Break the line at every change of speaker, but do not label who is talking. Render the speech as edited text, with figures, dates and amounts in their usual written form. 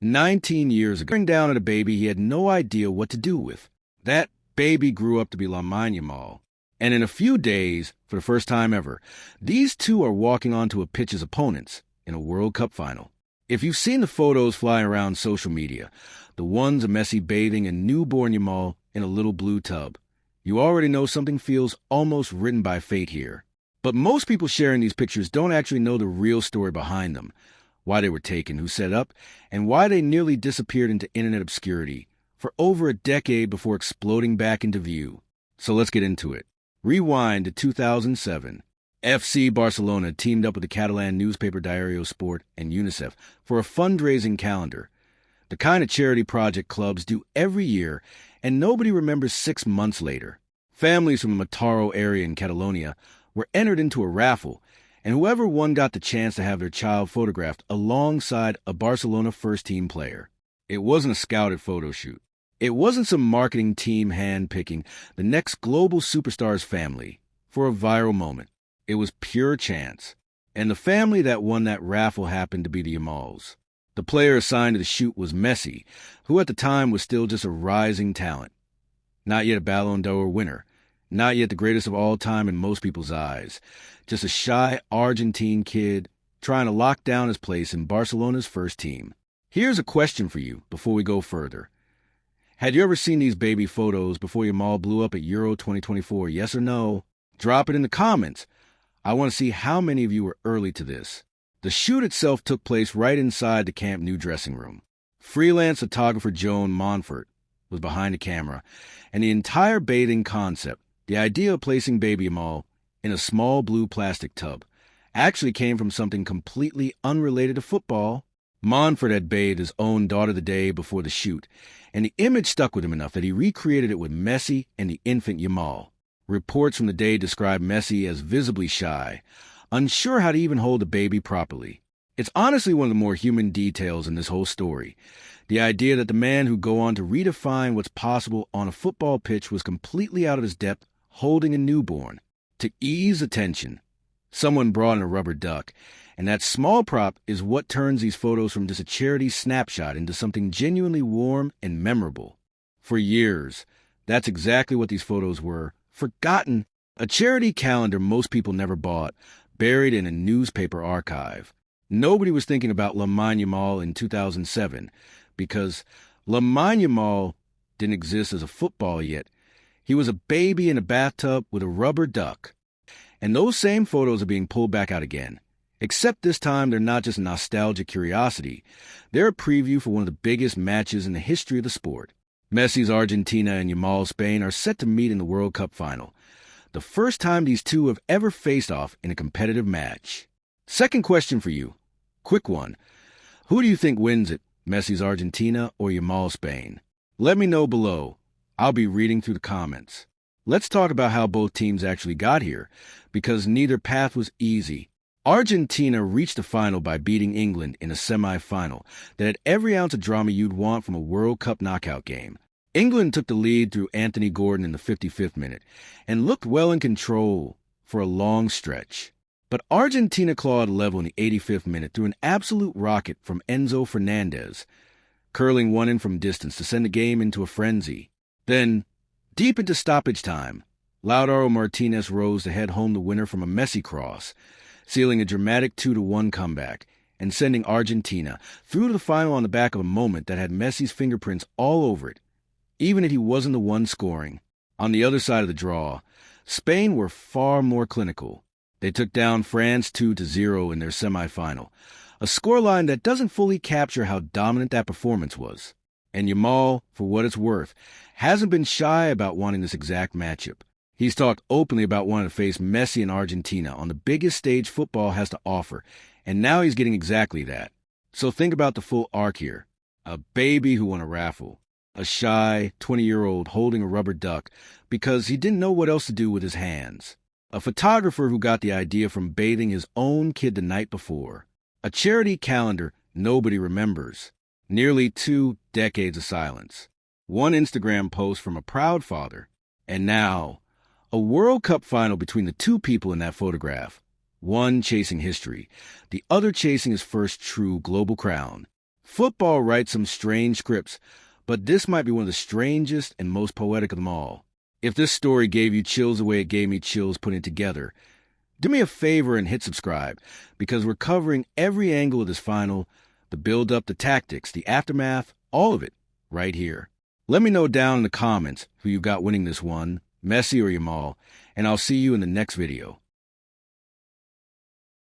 19 years ago, staring down at a baby he had no idea what to do with. That baby grew up to be Lamine Yamal. And in a few days, for the first time ever, these two are walking onto a pitch as opponents in a World Cup final. If you've seen the photos flying around social media, the ones of Messi bathing a newborn Yamal in a little blue tub, you already know something feels almost written by fate here. But most people sharing these pictures don't actually know the real story behind them, why they were taken, who set up, and why they nearly disappeared into internet obscurity for over a decade before exploding back into view. So let's get into it. Rewind to 2007. FC Barcelona teamed up with the Catalan newspaper Diario Sport and UNICEF for a fundraising calendar, the kind of charity project clubs do every year, and nobody remembers 6 months later. Families from the Mataró area in Catalonia were entered into a raffle, and whoever won got the chance to have their child photographed alongside a Barcelona first-team player. It wasn't a scouted photo shoot. It wasn't some marketing team hand-picking the next global superstar's family for a viral moment. It was pure chance. And the family that won that raffle happened to be the Yamals. The player assigned to the shoot was Messi, who at the time was still just a rising talent. Not yet a Ballon d'Or winner. Not yet the greatest of all time in most people's eyes. Just a shy Argentine kid trying to lock down his place in Barcelona's first team. Here's a question for you before we go further. Had you ever seen these baby photos before Yamal blew up at Euro 2024? Yes or no? Drop it in the comments. I want to see how many of you were early to this. The shoot itself took place right inside the Camp Nou dressing room. Freelance photographer Joan Monfort was behind the camera, and the entire bathing concept, the idea of placing baby Yamal in a small blue plastic tub, actually came from something completely unrelated to football. Monfort had bathed his own daughter the day before the shoot, and the image stuck with him enough that he recreated it with Messi and the infant Yamal. Reports from the day described Messi as visibly shy, unsure how to even hold a baby properly. It's honestly one of the more human details in this whole story. The idea that the man who'd go on to redefine what's possible on a football pitch was completely out of his depth, holding a newborn. To ease the tension, someone brought in a rubber duck, and that small prop is what turns these photos from just a charity snapshot into something genuinely warm and memorable. For years, that's exactly what these photos were. Forgotten, a charity calendar most people never bought, buried in a newspaper archive. Nobody was thinking about Lamine Yamal in 2007 because Lamine Yamal didn't exist as a football yet. He was a baby in a bathtub with a rubber duck. And those same photos are being pulled back out again. Except this time they're not just a nostalgic curiosity. They're a preview for one of the biggest matches in the history of the sport. Messi's Argentina and Yamal's Spain are set to meet in the World Cup final, the first time these two have ever faced off in a competitive match. Second question for you. Quick one. Who do you think wins it, Messi's Argentina or Yamal's Spain? Let me know below. I'll be reading through the comments. Let's talk about how both teams actually got here, because neither path was easy. Argentina reached the final by beating England in a semi-final that had every ounce of drama you'd want from a World Cup knockout game. England took the lead through Anthony Gordon in the 55th minute and looked well in control for a long stretch. But Argentina clawed level in the 85th minute through an absolute rocket from Enzo Fernandez, curling one in from distance to send the game into a frenzy. Then, deep into stoppage time, Lautaro Martinez rose to head home the winner from a Messi cross, sealing a dramatic 2-1 comeback and sending Argentina through to the final on the back of a moment that had Messi's fingerprints all over it, even if he wasn't the one scoring. On the other side of the draw, Spain were far more clinical. They took down France 2-0 in their semifinal, a scoreline that doesn't fully capture how dominant that performance was. And Yamal, for what it's worth, hasn't been shy about wanting this exact matchup. He's talked openly about wanting to face Messi in Argentina on the biggest stage football has to offer, and now he's getting exactly that. So think about the full arc here. A baby who won a raffle. A shy 20-year-old holding a rubber duck because he didn't know what else to do with his hands. A photographer who got the idea from bathing his own kid the night before. A charity calendar nobody remembers. Nearly 2 decades of silence. One Instagram post from a proud father. And now, a World Cup final between the two people in that photograph. One chasing history, the other chasing his first true global crown. Football writes some strange scripts, but this might be one of the strangest and most poetic of them all. If this story gave you chills the way it gave me chills putting it together, do me a favor and hit subscribe, because we're covering every angle of this final, the build-up, the tactics, the aftermath, all of it, right here. Let me know down in the comments who you got winning this one, Messi or Yamal, and I'll see you in the next video.